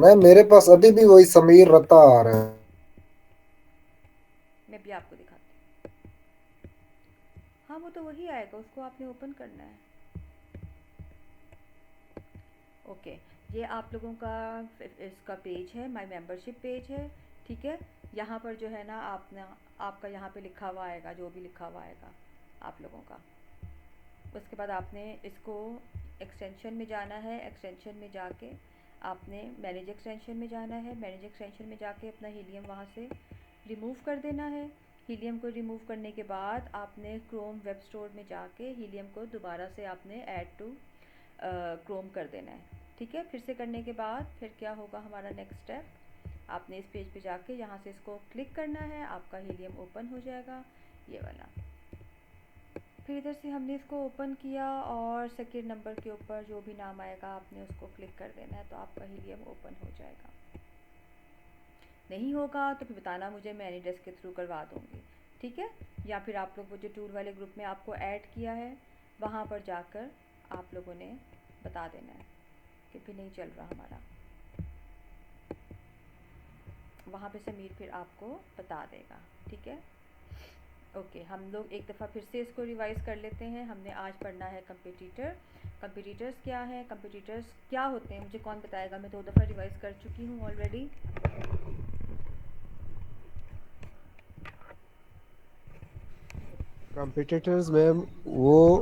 मैं मेरे पास अभी भी वही समीर रत्ता आ रहा है। मैं भी आपको दिखाती हूँ। हाँ वो तो वही आएगा, उसको आपने ओपन करना है। ओके, ये आप लोगों का इसका पेज है, माय मेंबरशिप पेज है। ठीक है, यहाँ पर जो है ना आपने, आपका यहाँ पे लिखा हुआ आएगा, जो भी लिखा हुआ आएगा आप लोगों का। उसके बाद आपने इसको एक्सटेंशन में जाना है, एक्सटेंशन में जाके आपने मैनेज एक्सटेंशन में जाना है, मैनेज एक्सटेंशन में जाके अपना हीलियम वहाँ से रिमूव कर देना है। हीलियम को रिमूव करने के बाद आपने क्रोम वेब स्टोर में जाके हीलियम को दोबारा से आपने ऐड टू क्रोम कर देना है। ठीक है, फिर से करने के बाद फिर क्या होगा हमारा नेक्स्ट स्टेप, आपने इस पेज पे जाके यहाँ से इसको क्लिक करना है, आपका हीलियम ओपन हो जाएगा, ये वाला। फिर इधर से हमने इसको ओपन किया और सेकेंड नंबर के ऊपर जो भी नाम आएगा आपने उसको क्लिक कर देना है, तो आपका हीलियम ओपन हो जाएगा। नहीं होगा तो फिर बताना मुझे, मैं एनी डेस्क के थ्रू करवा दूँगी। ठीक है, या फिर आप लोग वो जो टूल वाले ग्रुप में आपको ऐड किया है वहाँ पर जाकर आप लोगों ने बता देना है कि फिर नहीं चल रहा हमारा, वहाँ पे समीर फिर आपको बता देगा। ठीक है, ओके, हम लोग एक दफ़ा फिर से इसको रिवाइज़ कर लेते हैं। हमने आज पढ़ना है कंपटीटर। कंपटीटर्स क्या है, कंपटीटर्स क्या होते हैं, मुझे कौन बताएगा? मैं 2 दफ़ा रिवाइज़ कर चुकी हूँ ऑलरेडी। कंपिटिटर्स मैम वो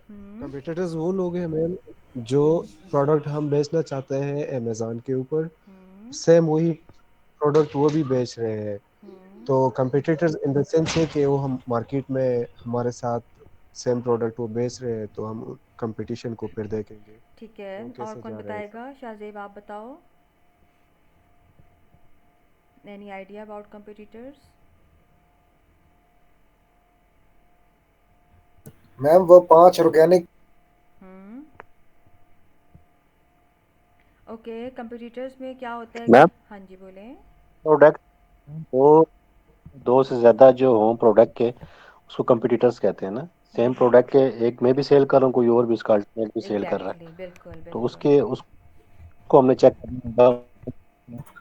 हम्म। कंपिटिटर्स वो लोग हैं मैम जो प्रोडक्ट हम बेचना चाहते हैं अमेजोन के ऊपर, हम्म। सेम वही प्रोडक्ट वो भी बेच रहे हैं। हम्म। तो कंपिटिटर्स इन द सेंस है कि वो हम मार्केट में हमारे साथ सेम प्रोडक्ट वो बेच रहे हैं, तो हम कंपटीशन को फिर देखेंगे ठीक है, वो और कैसे कौन जा रहे हैं। बताएगा? शाहजेब आप बताओ, any idea about competitors? Ma'am वो 5 ऑर्गेनिक। हम्म। ओके, कंपटीटर्स में क्या होता है मैम, कि, हाँ जी बोलें। प्रोडक्ट वो दो से ज्यादा जो हों प्रोडक्ट के, उसको कंपटीटर्स कहते हैं ना। सेम प्रोडक्ट के एक में भी सेल कर रहा हूँ, कोई और भी उसका अल्टरनेट भी सेल कर रहा है, एग्जैक्टली, बिल्कुल तो बिल्कुल। उसके उसको हमने चेक करना होगा,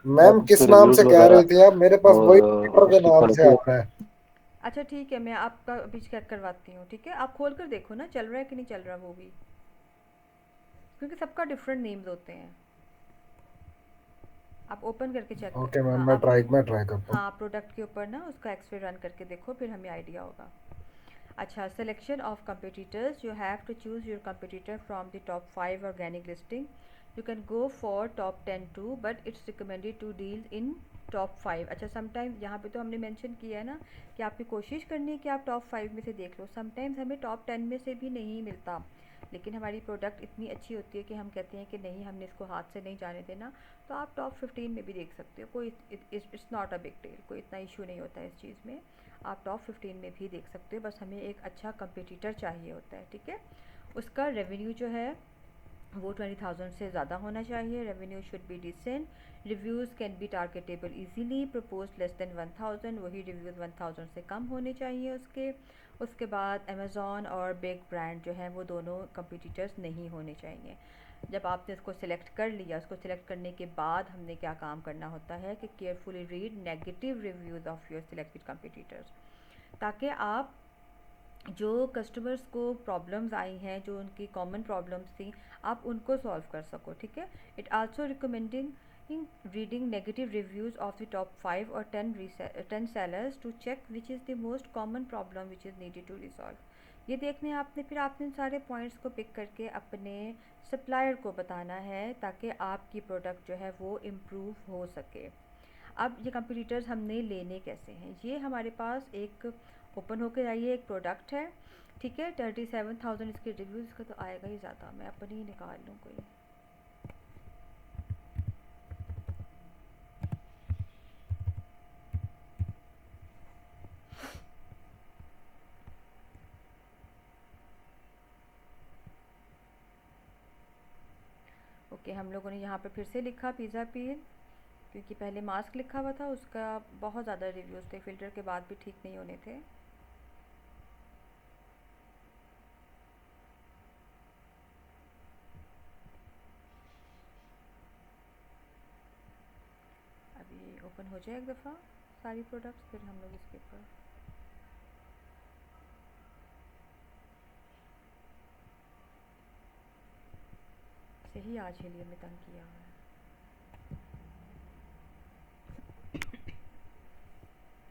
मैम किस उसके नाम रिव्यूज से कह रही वगैरह, थी आप? मेरे पास और वही ट्विटर के उसकी नाम से क्वालिटी। आ रहा है। अच्छा ठीक है, मैं आपका अभी चेक करवाती हूँ। ठीक है, आप खोल कर देखो ना चल रहा है कि नहीं चल रहा वो भी, क्योंकि सबका डिफरेंट नेम्स होते हैं। आप ओपन करके चेक कर, ओके मैम, हाँ आप, मैं ट्राई करता हूँ। हाँ प्रोडक्ट के ऊपर ना उसका एक्सरे रन करके देखो, फिर हमें आइडिया होगा। अच्छा, selection of competitors, you have to choose your competitor from the top 5 organic listing. You can go for top 10 too, but it's recommended to deal in top 5। अच्छा, समटाइम्स यहाँ पे तो हमने मेंशन किया है ना कि आपकी कोशिश करनी है कि आप टॉप 5 में से देख लो। समटाइम्स हमें टॉप 10 में से भी नहीं मिलता, लेकिन हमारी प्रोडक्ट इतनी अच्छी होती है कि हम कहते हैं कि नहीं, हमने इसको हाथ से नहीं जाने देना, तो आप टॉप 15 में भी देख सकते हो। कोई, it's not a big deal, कोई इतना इशू नहीं होता है इस चीज़ में। आप टॉप 15 में भी देख सकते हो, बस हमें एक अच्छा कंपटीटर चाहिए होता है। ठीक है, उसका रेवेन्यू जो है वो 20,000 से ज़्यादा होना चाहिए। Revenue should be decent. Reviews can be targetable easily. Propose less than 1,000, वही रिव्यूज़ 1,000 से कम होने चाहिए उसके। उसके बाद अमेज़ॉन और बिग ब्रांड जो हैं वो दोनों कंपटीटर्स नहीं होने चाहिए। जब आपने उसको सिलेक्ट कर लिया, उसको सिलेक्ट करने के बाद हमने क्या काम करना होता है कि carefully read negative reviews of your selected competitors, ताकि आप जो कस्टमर्स को प्रॉब्लम्स आई हैं, जो उनकी कॉमन प्रॉब्लम्स थी, आप उनको सॉल्व कर सको। ठीक है, it also recommending reading negative reviews of the top 5 और 10 sellers to check which is the most common problem which is needed to resolve. ये देखने आपने, फिर आपने इन सारे पॉइंट्स को पिक करके अपने सप्लायर को बताना है, ताकि आपकी प्रोडक्ट जो है वो इम्प्रूव हो सके। अब ये कंपटीटर्स हमने लेने कैसे हैं, ये हमारे पास एक ओपन होकर आई है, एक प्रोडक्ट है। ठीक है, 37,000 इसके रिव्यूज़ का तो आएगा ही ज़्यादा, मैं अपनी ही निकाल लूँ कोई। ओके, हम लोगों ने यहाँ पे फिर से लिखा पिज़्ज़ा पील, क्योंकि पहले मास्क लिखा हुआ था, उसका बहुत ज़्यादा रिव्यूज़ थे, फ़िल्टर के बाद भी ठीक नहीं होने थे। ओपन हो जाए एक दफ़ा सारी प्रोडक्ट्स, फिर हम लोग इसके ऊपर सही आज के लिए हमें तंग किया हुआ है।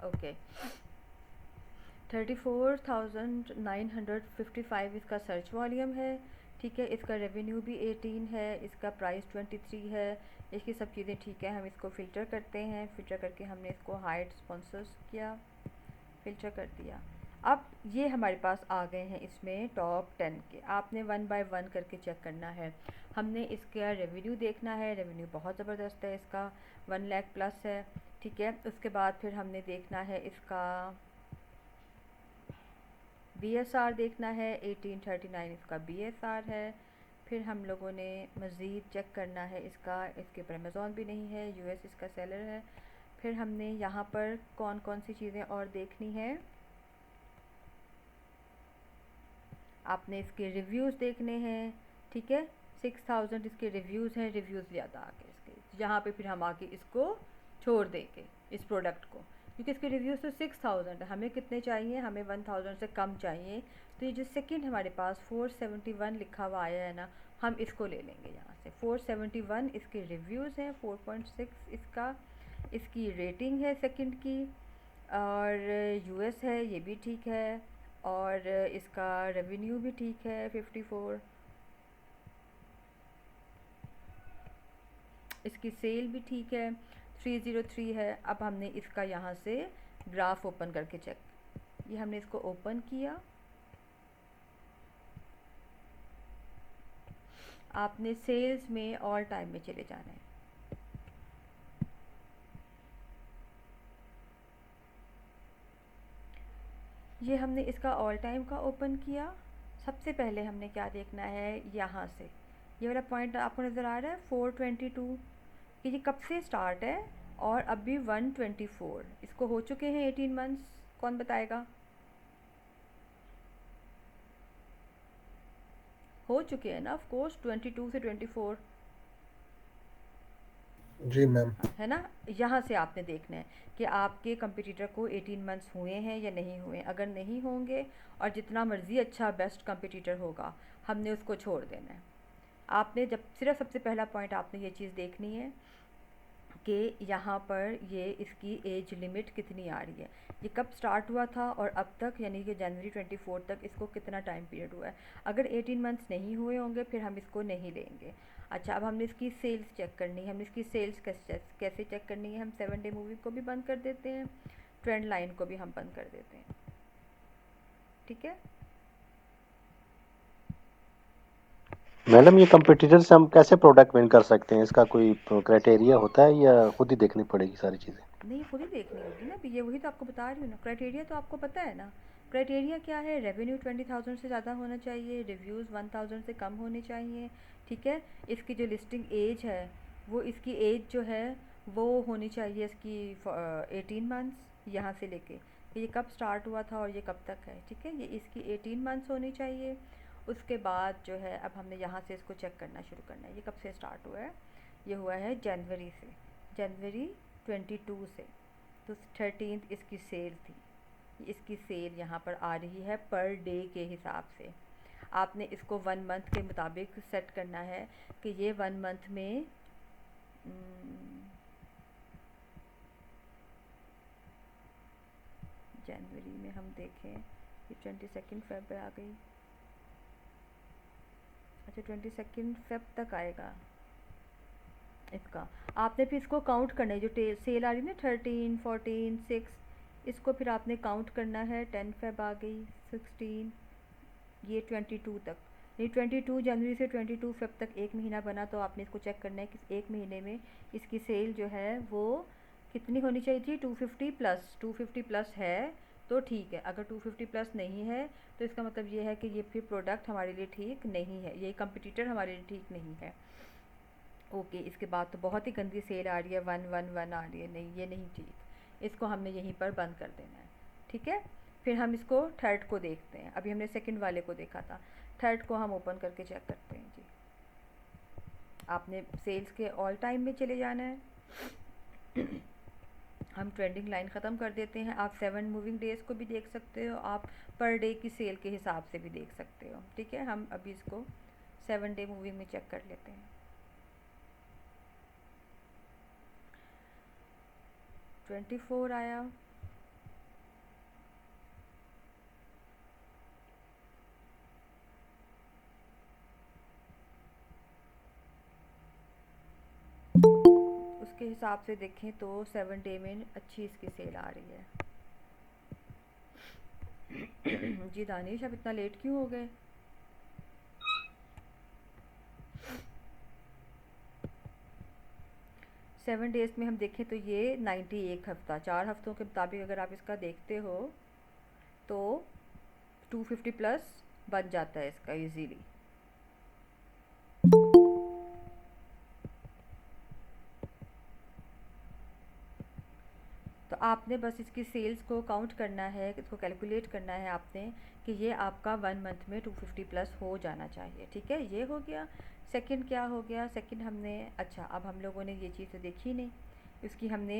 ओके 34,955 इसका सर्च वॉल्यूम है, ठीक है। इसका रेवेन्यू भी 18 है, इसका प्राइस 23 है, इसकी सब चीज़ें ठीक है। हम इसको फ़िल्टर करते हैं, फ़िल्टर करके हमने इसको हाइड स्पॉन्सर्स किया, फ़िल्टर कर दिया। अब ये हमारे पास आ गए हैं इसमें टॉप 10 के। आपने 1 बाय 1 करके चेक करना है। हमने इसका रेवेन्यू देखना है, रेवेन्यू बहुत ज़बरदस्त है, इसका 1 लाख प्लस है, ठीक है। उसके बाद फिर हमने देखना है इसका BSR देखना है, 1839 इसका BSR है। फिर हम लोगों ने मज़ीद चेक करना है इसके ऊपर अमेज़ॉन भी नहीं है, US इसका सेलर है। फिर हमने यहाँ पर कौन कौन सी चीज़ें और देखनी है, आपने इसके रिव्यूज़ देखने हैं, ठीक है। 6000 इसके रिव्यूज़ हैं, रिव्यूज़ ज़्यादा आगे इसके, यहाँ पे फिर हम आके इसको छोड़ देंगे इस प्रोडक्ट को, क्योंकि इसके रिव्यूज़ तो 6000 है, हमें कितने चाहिए, हमें 1000 से कम चाहिए। तो ये जो सेकंड हमारे पास 471 लिखा हुआ आया है ना, हम इसको ले लेंगे यहाँ से। 471 इसके रिव्यूज़ हैं, 4.6 इसकी रेटिंग है सेकंड की, और US है, ये भी ठीक है, और इसका रेवेन्यू भी ठीक है 54, इसकी सेल भी ठीक है 303 है। अब हमने इसका यहाँ से ग्राफ ओपन करके चेक, ये हमने इसको ओपन किया, आपने सेल्स में ऑल टाइम में चले जाना है। ये हमने इसका ऑल टाइम का ओपन किया। सबसे पहले हमने क्या देखना है, यहाँ से ये वाला पॉइंट आपको नज़र आ रहा है 422, कि ये कब से स्टार्ट है, और अभी 124 इसको हो चुके हैं 18 मंथ्स, कौन बताएगा? हो चुके हैं ना, ऑफ कोर्स 22 से 24 जी मैम। है ना। यहाँ से आपने देखना है कि आपके कंपटीटर को 18 मंथ्स हुए हैं या नहीं हुए। अगर नहीं होंगे और जितना मर्ज़ी अच्छा बेस्ट कंपटीटर होगा, हमने उसको छोड़ देना है। आपने जब सिर्फ सबसे पहला पॉइंट आपने ये चीज़ देखनी है कि यहाँ पर ये इसकी एज लिमिट कितनी आ रही है, ये कब स्टार्ट हुआ था और अब तक, यानी कि जनवरी 24 तक इसको कितना टाइम पीरियड हुआ है। अगर 18 मंथ्स नहीं हुए होंगे फिर हम इसको नहीं लेंगे। अच्छा, अब हमने इसकी सेल्स चेक करनी है। हमने इसकी सेल्स कैसे चेक करनी है, हम 7 डे मूवी को भी बंद कर देते हैं, ट्रेंड लाइन को भी हम बंद कर देते हैं, ठीक है। मैडम ये कंपटीटर से हम कैसे प्रोडक्ट विन कर सकते हैं, इसका कोई क्राइटेरिया होता है या खुद ही देखनी पड़ेगी सारी चीज़ें? नहीं, खुद ही देखनी होगी ना, ये वही तो आपको बता रही हूँ ना। क्राइटेरिया तो आपको पता है ना, क्राइटेरिया क्या है, रेवेन्यू 20,000 से ज़्यादा होना चाहिए, रिव्यूज़ 1000 से कम होने चाहिए, ठीक है। इसकी जो लिस्टिंग एज है, वो इसकी एज जो है वो होनी चाहिए इसकी 18 मंथ्स, यहाँ से लेके ये कब स्टार्ट हुआ था और ये कब तक है, ठीक है। ये इसकी 18 मंथ्स होनी चाहिए। उसके बाद जो है, अब हमने यहाँ से इसको चेक करना शुरू करना है, ये कब से स्टार्ट हुआ है, ये हुआ है जनवरी से, जनवरी 22 से। तो 13th इसकी सेल थी, इसकी सेल यहाँ पर आ रही है पर डे के हिसाब से। आपने इसको 1 मंथ के मुताबिक सेट करना है कि ये 1 मंथ में जनवरी में हम देखें, ये 22 फेब पे आ गई। अच्छा, 22 फेब तक आएगा इसका। आपने फिर इसको काउंट करना है, जो सेल आ रही है ना 13, 14, 6, इसको फिर आपने काउंट करना है। 10 फेब आ गई, 16, ये 22 तक, ये 22 जनवरी से 22 फेब तक एक महीना बना। तो आपने इसको चेक करना है कि एक महीने में इसकी सेल जो है वो कितनी होनी चाहिए थी, 250 प्लस। 250 प्लस है तो ठीक है, अगर 250 प्लस नहीं है तो इसका मतलब ये है कि ये फिर प्रोडक्ट हमारे लिए ठीक नहीं है, ये कंपटीटर हमारे लिए ठीक नहीं है। ओके, इसके बाद तो बहुत ही गंदी सेल आ रही है, 111 आ रही है, नहीं ये नहीं ठीक, इसको हमने यहीं पर बंद कर देना है, ठीक है। फिर हम इसको थर्ड को देखते हैं, अभी हमने सेकंड वाले को देखा था, थर्ड को हम ओपन करके चेक करते हैं जी। आपने सेल्स के ऑल टाइम में चले जाना है। हम ट्रेंडिंग लाइन ख़त्म कर देते हैं। आप 7 मूविंग डेज़ को भी देख सकते हो, आप पर डे की सेल के हिसाब से भी देख सकते हो। ठीक है, हम अभी इसको 7 डे मूविंग में चेक कर लेते हैं। 24 आया, उसके हिसाब से देखें तो 7 डे में अच्छी इसकी सेल आ रही है। जी दानिश, आप इतना लेट क्यों हो गए? सेवन डेज़ में हम देखें तो ये 91 हफ़्ता, 4 हफ्तों के मुताबिक अगर आप इसका देखते हो तो 250 प्लस बन जाता है इसका इजीली। तो आपने बस इसकी सेल्स को काउंट करना है, इसको कैलकुलेट करना है आपने कि ये आपका 1 मंथ में 250 प्लस हो जाना चाहिए। ठीक है, ये हो गया। सेकंड क्या हो गया? सेकंड हमने, अच्छा अब हम लोगों ने ये चीज़ तो देखी नहीं, इसकी हमने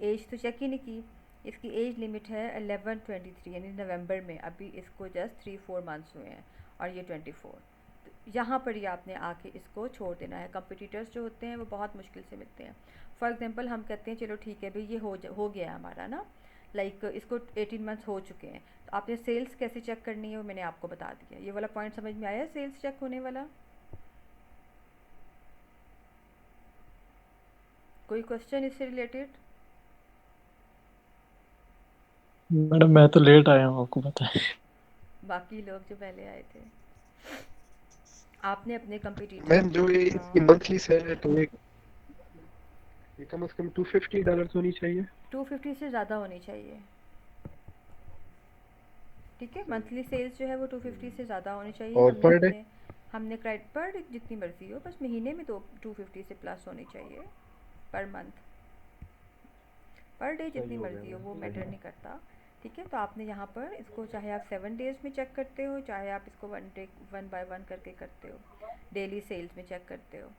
एज तो चेक ही नहीं की। इसकी एज लिमिट है 11/23 यानी नवंबर में, अभी इसको जस्ट 3-4 मंथ्स हुए हैं और ये 24। तो यहाँ पर ही आपने आके इसको छोड़ देना है। कंपटीटर्स जो होते हैं वो बहुत मुश्किल से मिलते हैं। फॉर एग्जांपल हम कहते हैं चलो ठीक है भाई ये हो गया है हमारा ना, लाइक इसको 18 मंथ्स हो चुके हैं, तो आपने सेल्स कैसे चेक करनी है वो मैंने आपको बता दिया। ये वाला पॉइंट समझ में आया, सेल्स चेक होने वाला? कोई क्वेश्चन इससे रिलेटेड? मैडम मैं तो लेट आया हूँ, आपको पता है। बाकी लोग जो पहले आए थे, आपने अपने कंपटीटर, मैम जो ये इसकी हाँ, मंथली सेल है तो ये कम से कम $250 होनी चाहिए। 250 से ज़्यादा होनी चाहिए। ठीक है, मंथली सेल्स जो है वो 250 से ज़्यादा होनी चाहिए। और हमने पर डे हमने क्राइट पर जितनी मर्जी हो, बस महीने में तो 250 से प्लस होनी चाहिए पर मंथ। पर डे जितनी सही हो गया मर्जी हो मैम, वो सही मैटर है। नहीं करता। ठीक है, तो आपने यहाँ पर इसको चाहे आप 7 डेज़ में चेक करते हो, चाहे आप इसको 1 बाय 1 करके करते हो, डेली सेल्स में चेक करते हो।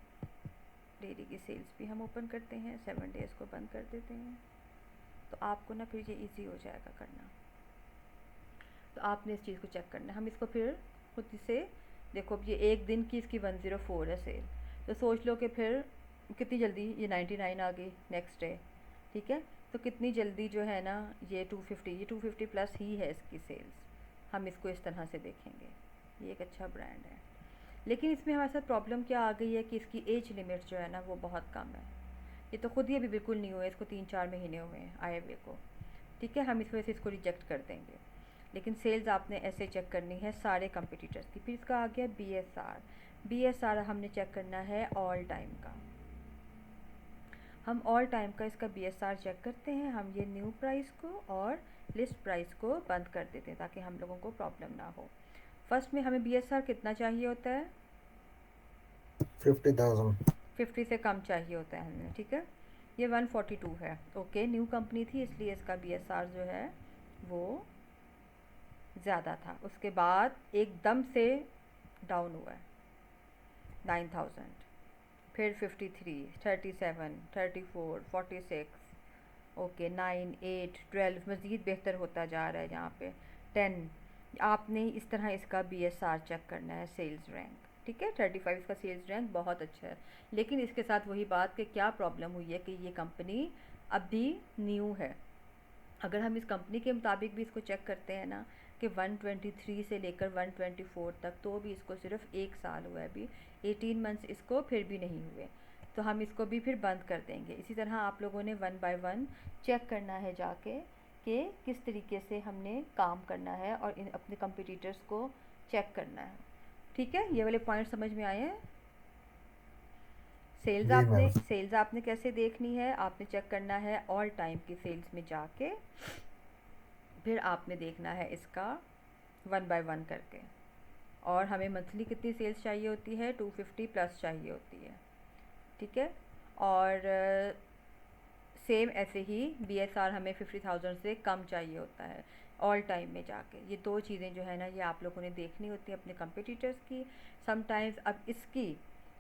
डेली की सेल्स भी हम ओपन करते हैं, 7 डेज़ को बंद कर देते हैं, तो आपको ना फिर ये ईजी हो जाएगा करना। तो आपने इस चीज़ को चेक करना है। हम इसको फिर खुद से देखो, अब ये एक दिन की इसकी 104 है सेल, तो सोच लो कि फिर कितनी जल्दी ये 99 आ गई नेक्स्ट डे। ठीक है, तो कितनी जल्दी जो है ना ये 250 प्लस ही है इसकी सेल्स। हम इसको इस तरह से देखेंगे, ये एक अच्छा ब्रांड है। लेकिन इसमें हमारे साथ प्रॉब्लम क्या आ गई है कि इसकी एज लिमिट जो है ना वो बहुत कम है। ये तो खुद ही अभी बिल्कुल नहीं हुआ है, इसको 3-4 महीने हुए हैं आए हुए को। ठीक है, हम इस वजह से इसको रिजेक्ट कर देंगे। लेकिन सेल्स आपने ऐसे चेक करनी है सारे कंपटीटर्स की। फिर इसका आ गया BSR हमने चेक करना है ऑल टाइम का। हम ऑल टाइम का इसका BSR चेक करते हैं। हम ये न्यू प्राइस को और लिस्ट प्राइस को बंद कर देते हैं ताकि हम लोगों को प्रॉब्लम ना हो। फर्स्ट में हमें BSR कितना चाहिए होता है? 50,000। 50 से कम चाहिए होता है हमें। ठीक है, ये 142 है। ओके, न्यू कंपनी थी इसलिए इसका BSR जो है वो ज़्यादा था। उसके बाद एकदम से डाउन हुआ है 9000, फिर 53, 37, 34, 46, ओके 9, 8, 12, मज़ीद बेहतर होता जा रहा है यहाँ पे 10। आपने इस तरह इसका BSR चेक करना है, सेल्स रैंक। ठीक है, 35 का सेल्स रैंक बहुत अच्छा है। लेकिन इसके साथ वही बात कि क्या प्रॉब्लम हुई है कि ये कंपनी अभी न्यू है। अगर हम इस कंपनी के मुताबिक भी इसको चेक करते हैं ना कि 123 से लेकर 124 तक, तो भी इसको सिर्फ 1 साल हुआ है, अभी 18 मंथ्स इसको फिर भी नहीं हुए, तो हम इसको भी फिर बंद कर देंगे। इसी तरह आप लोगों ने 1 बाय 1 चेक करना है जाके कि किस तरीके से हमने काम करना है और इन अपने कंपटीटर्स को चेक करना है। ठीक है, ये वाले पॉइंट समझ में आए हैं? जी मैम। सेल्स आपने कैसे देखनी है? आपने चेक करना है ऑल टाइम की सेल्स में जाके, फिर आपने देखना है इसका 1 बाय 1 करके। और हमें मंथली कितनी सेल्स चाहिए होती है? 250 प्लस चाहिए होती है। ठीक है, और सेम ऐसे ही BSR हमें 50,000 से कम चाहिए होता है ऑल टाइम में जाके। ये दो चीज़ें जो है ना ये आप लोगों ने देखनी होती है अपने कंपटीटर्स की। समटाइम्स अब इसकी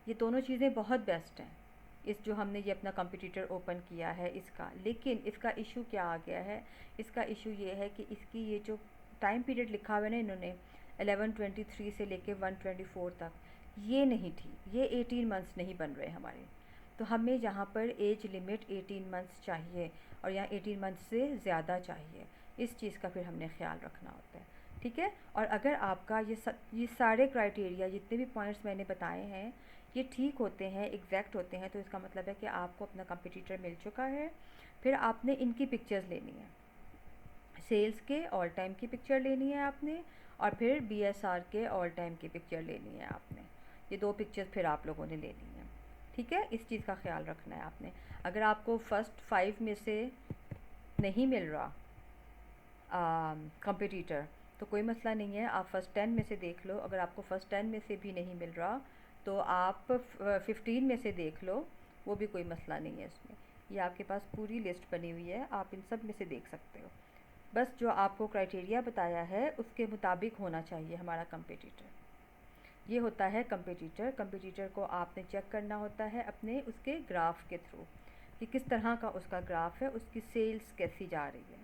ये दोनों चीज़ें बहुत बेस्ट हैं, इस जो हमने ये अपना कंपटीटर ओपन किया है इसका। लेकिन इसका इशू क्या आ गया है, इसका इशू ये है कि इसकी ये जो टाइम पीरियड लिखा हुआ है ना इन्होंने 1123 से लेके 124 तक, ये नहीं थी, ये 18 मंथ्स नहीं बन रहे हमारे। तो हमें यहाँ पर एज लिमिट 18 मंथ्स चाहिए और यहाँ 18 मंथ्स से ज़्यादा चाहिए। इस चीज़ का फिर हमने ख्याल रखना होता है, ठीक है। और अगर आपका ये सारे क्राइटेरिया जितने भी पॉइंट्स मैंने बताए हैं ये ठीक होते हैं, एग्जैक्ट होते हैं, तो इसका मतलब है कि आपको अपना कंपटीटर मिल चुका है। फिर आपने इनकी पिक्चर्स लेनी है, सेल्स के ऑल टाइम की पिक्चर लेनी है आपने, और फिर BSR के ऑल टाइम की पिक्चर लेनी है आपने। ये 2 पिक्चर्स फिर आप लोगों ने लेनी है, ठीक है। इस चीज़ का ख्याल रखना है आपने। अगर आपको फर्स्ट 5 में से नहीं मिल रहा कंपटीटर तो कोई मसला नहीं है, आप फ़र्स्ट 10 में से देख लो। अगर आपको फ़र्स्ट 10 में से भी नहीं मिल रहा तो आप 15 में से देख लो, वो भी कोई मसला नहीं है इसमें। ये आपके पास पूरी लिस्ट बनी हुई है, आप इन सब में से देख सकते हो। बस जो आपको क्राइटेरिया बताया है उसके मुताबिक होना चाहिए हमारा कंपटीटर। ये होता है कंपटीटर। कंपटीटर को आपने चेक करना होता है अपने उसके ग्राफ के थ्रू कि किस तरह का उसका ग्राफ है, उसकी सेल्स कैसी जा रही है।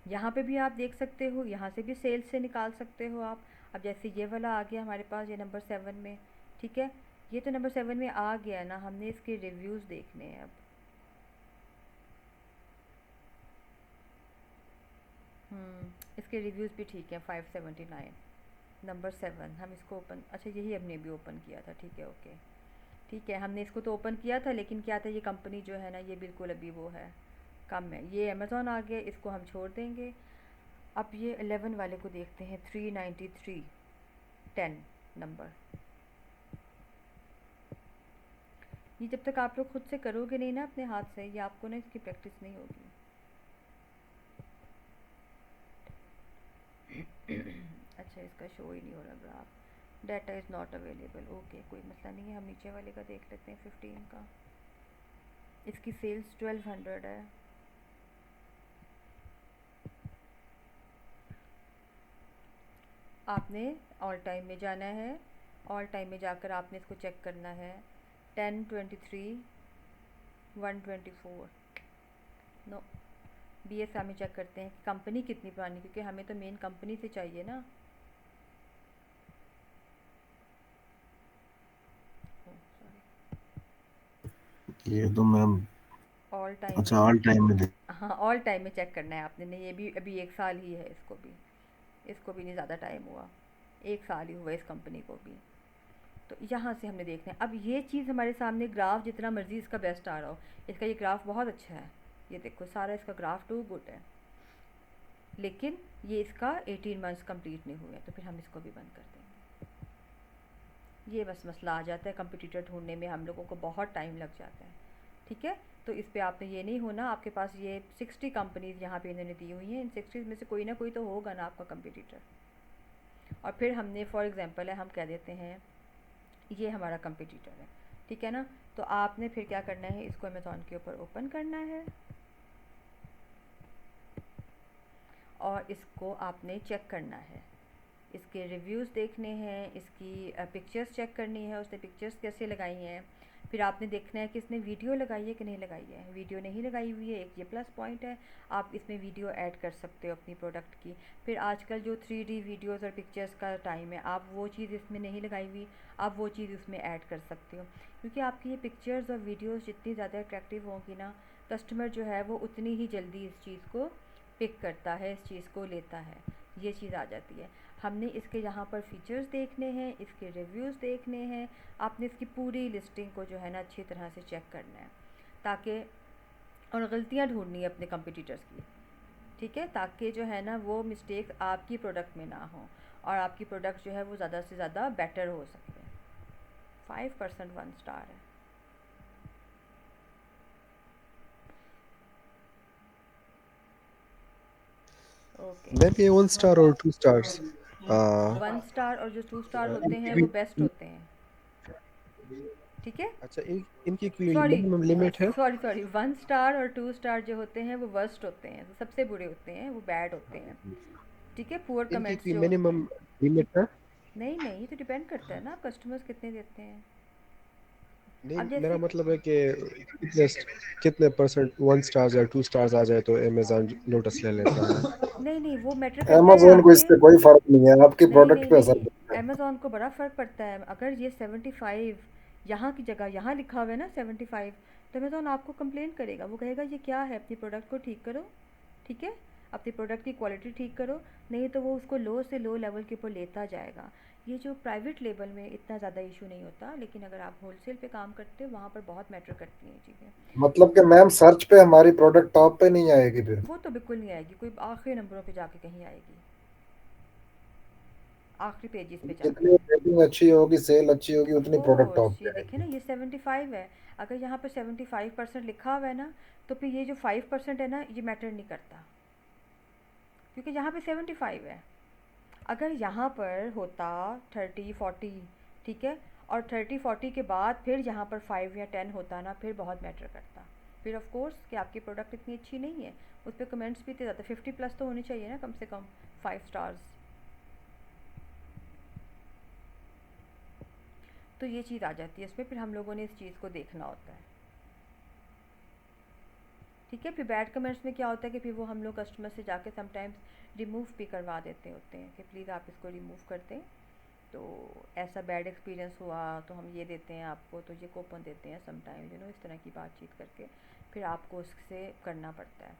यहाँ पे भी आप देख सकते हो, यहाँ से भी सेल्स से निकाल सकते हो आप। अब जैसे ये वाला आ गया हमारे पास, ये नंबर 7 में, ठीक है। ये तो नंबर 7 में आ गया ना, हमने इसके रिव्यूज़ देखने हैं अब। इसके रिव्यूज़ भी ठीक है, 579 नंबर 7। हम इसको ओपन, अच्छा यही हमने भी ओपन किया था, ठीक है, ओके, ठीक है। हमने इसको तो ओपन किया था, लेकिन क्या था, ये कंपनी जो है ना ये बिल्कुल अभी वो है, कम है। ये अमेज़ॉन आ गया, इसको हम छोड़ देंगे। अब ये 11 वाले को देखते हैं, 393 10 नंबर। ये जब तक आप लोग खुद से करोगे नहीं ना अपने हाथ से, ये आपको ना इसकी प्रैक्टिस नहीं होगी। अच्छा, इसका शो ही नहीं हो रहा graph, data is not available, okay, कोई मसला नहीं है। हम नीचे वाले का देख लेते हैं, 15 का। इसकी सेल्स 1200 है। आपने ऑल टाइम में जाना है, ऑल टाइम में जाकर आपने इसको चेक करना है। 1023 124 नो, BSR में चेक करते हैं कि कंपनी कितनी पुरानी, क्योंकि हमें तो मेन कंपनी से चाहिए ना। ये तो मैम, ऑल टाइम अच्छा में, ऑल टाइम में हाँ ऑल टाइम में चेक करना है आपने। नहीं, ये भी अभी 1 साल ही है, इसको भी नहीं ज़्यादा टाइम हुआ, 1 साल ही हुआ इस कंपनी को भी। तो यहाँ से हमने देखना है। अब ये चीज़ हमारे सामने, ग्राफ जितना मर्ज़ी इसका बेस्ट आ रहा हो, इसका ये ग्राफ बहुत अच्छा है, ये देखो सारा इसका ग्राफ टू गुड है, लेकिन ये इसका 18 मंथ्स कंप्लीट नहीं हुए, तो फिर हम इसको भी बंद कर देंगे। ये बस मसला आ जाता है, कंपटीटर ढूंढने में हम लोगों को बहुत टाइम लग जाता है, ठीक है। तो इस पे आपने ये नहीं होना, आपके पास ये 60 कंपनीज़ यहाँ पे इन्होंने दी हुई हैं, इन 60 में से कोई ना कोई तो होगा ना आपका कंपटीटर। और फिर हमने फॉर एग्ज़ाम्पल है, हम कह देते हैं ये हमारा कंपटीटर है, ठीक है ना। तो आपने फिर क्या करना है, इसको अमेज़ॉन के ऊपर ओपन करना है और इसको आपने चेक करना है, इसके रिव्यूज़ देखने हैं, इसकी पिक्चर्स चेक करनी है, उसने पिक्चर्स कैसे लगाई हैं। फिर आपने देखना है कि इसने वीडियो लगाई है कि नहीं लगाई है। वीडियो नहीं लगाई हुई है, एक ये प्लस पॉइंट है, आप इसमें वीडियो ऐड कर सकते हो अपनी प्रोडक्ट की। फिर आजकल जो 3D वीडियोज़ और पिक्चर्स का टाइम है, आप वो चीज़ इसमें नहीं लगाई हुई, आप वो चीज़ उसमें ऐड कर सकते हो, क्योंकि आपकी ये पिक्चर्स और वीडियोज़ जितनी ज़्यादा अट्रैक्टिव होंगी ना, कस्टमर जो है वो उतनी ही जल्दी इस चीज़ को पिक करता है, इस चीज़ को लेता है, ये चीज़ आ जाती है। हमने इसके यहाँ पर फीचर्स देखने हैं, इसके रिव्यूज़ देखने हैं, आपने इसकी पूरी लिस्टिंग को जो है ना अच्छी तरह से चेक करना है, ताकि, और गलतियाँ ढूंढनी है अपने कंपटीटर्स की, ठीक है, ताकि जो है ना वो मिस्टेक आपकी प्रोडक्ट में ना हो और आपकी प्रोडक्ट जो है वो ज़्यादा से ज़्यादा बेटर हो सके। 5% 1 स्टार है। ओके, मैं भी 1 स्टार और 2 स्टार्स 1 स्टार और जो 2 स्टार होते हैं वो बेस्ट होते हैं, ठीक है। अच्छा, इनकी कोई सॉरी मिनिमम लिमिट है? सॉरी सॉरी 1 स्टार और 2 स्टार जो होते हैं वो वर्स्ट होते हैं, तो सबसे बुरे होते हैं, वो बैड होते हैं, ठीक है। पुअर इनकी कमेंट्स कोई जो, मिनिमम लिमिट है? नहीं नहीं, ये तो डिपेंड करता है ना आप कस्टमर्स कितने देते हैं। नहीं, अब मेरा जैसे मतलब है कि कितने कितने परसेंट 1 स्टार या 2 स्टार आ जाए तो अमेजोन लोटस ले लेता है। नहीं नहीं, वो मैटर करता है अमेजोन को आपके। इससे कोई फर्क नहीं है, आपकी नहीं प्रोडक्ट नहीं पे असर नहीं, पड़ता है। अमेज़न को बड़ा फ़र्क पड़ता है। अगर ये 75 यहाँ की जगह यहाँ लिखा हुआ है ना 75, तो अमेज़न आपको कंप्लेन करेगा। वो कहेगा ये क्या है, अपनी प्रोडक्ट को ठीक करो, ठीक है, अपनी प्रोडक्ट की क्वालिटी ठीक करो। नहीं तो वो उसको लो से लो लेवल के ऊपर लेता जाएगा। ये जो प्राइवेट लेवल में इतना ज़्यादा इशू नहीं होता, लेकिन अगर आप होलसेल पे काम करते हो वहाँ पर बहुत मैटर करती हैं ये चीज़ें। मतलब कि मैम सर्च पे हमारी प्रोडक्ट टॉप पे नहीं आएगी फिर? वो तो बिल्कुल नहीं आएगी, कोई आखिरी नंबरों पे जाके कहीं आएगी, आखिरी पेजेस पे जितनी जाके। रेटिंग अच्छी होगी, सेल अच्छी होगी, ऑफ उतनी प्रोडक्ट टॉप कोर्स, ये पे देखिए ना, आएगी। ये 75 है। अगर यहाँ पर 75% लिखा हुआ है ना, तो फिर ये जो 5% है ना, ये मैटर नहीं करता, क्योंकि यहाँ पे 75 है। अगर यहाँ पर होता 30-40, ठीक है, और 30-40 के बाद फिर यहाँ पर 5 या 10 होता ना, फिर बहुत मैटर करता। फिर ऑफ कोर्स कि आपकी प्रोडक्ट इतनी अच्छी नहीं है, उस पर कमेंट्स भी इतने ज़्यादा 50+ तो होने चाहिए ना, कम से कम 5 स्टार्स। तो ये चीज़ आ जाती है इसमें, फिर हम लोगों ने इस चीज़ को देखना होता है, ठीक है। फिर बैड कमेंट्स में क्या होता है कि फिर वो हम लोग कस्टमर से जाके समटाइम्स रिमूव भी करवा देते होते हैं कि प्लीज़ आप इसको रिमूव कर दें, तो ऐसा बैड एक्सपीरियंस हुआ तो हम ये देते हैं आपको, तो ये कूपन देते हैं समटाइम, इस तरह की बातचीत करके फिर आपको उससे करना पड़ता है।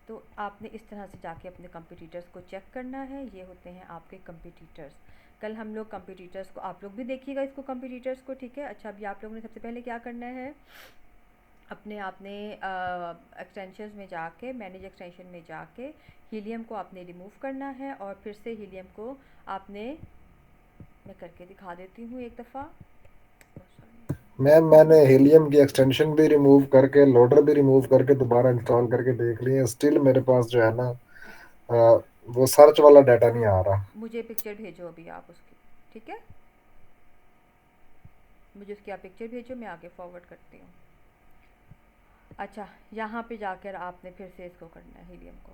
तो आपने इस तरह से जाके अपने कंपटीटर्स को चेक करना है। ये होते हैं आपके कंपटीटर्स। कल हम लोग कंपटीटर्स को, आप लोग भी देखिएगा इसको कंपटीटर्स को, ठीक है। अच्छा, अभी आप लोगों ने सबसे पहले क्या करना है, अपने आपने एक्सटेंशंस में जाके, मैनेज एक्सटेंशन में जाके हीलियम को आपने रिमूव करना है, और फिर से हीलियम को आपने, मैं करके दिखा देती हूँ एक दफ़ा। मैम मैंने हीलियम की एक्सटेंशन भी रिमूव करके, लोडर भी रिमूव करके दोबारा इंस्टॉल करके देख लिए, स्टिल मेरे पास जो है ना वो सर्च वाला डाटा नहीं आ रहा। मुझे पिक्चर भेजो अभी आप उसकी, ठीक है, मुझे उसकी आप पिक्चर भेजो, मैं आगे फॉरवर्ड करती हूँ। अच्छा, यहाँ पे जाकर आपने फिर से इसको करना है हीलियम को।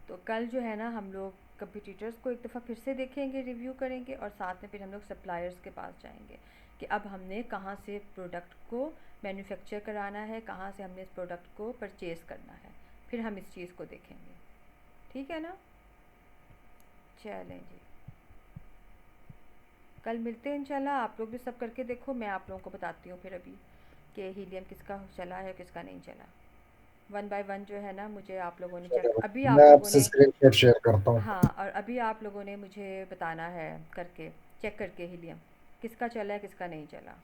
तो कल जो है ना हम लोग कंपटीटर्स को एक दफ़ा फिर से देखेंगे, रिव्यू करेंगे, और साथ में फिर हम लोग सप्लायर्स के पास जाएंगे कि अब हमने कहाँ से प्रोडक्ट को मैन्युफैक्चर कराना है, कहाँ से हमने इस प्रोडक्ट को परचेज़ करना है, फिर हम इस चीज़ को देखेंगे, ठीक है ना। चलें जी, कल मिलते हैं इंशाल्लाह। आप लोग भी सब करके देखो, मैं आप लोगों को बताती हूँ फिर अभी कि हीलियम किसका चला है किसका नहीं चला। 1 बाय 1 जो है ना, मुझे आप लोगों ने चेक, अभी मैं आप लोगों आपसे ने, स्क्रीनशॉट शेयर करता हूँ। हाँ, और अभी आप लोगों ने मुझे बताना है करके, चेक करके हीलियम किसका चला है किसका नहीं चला।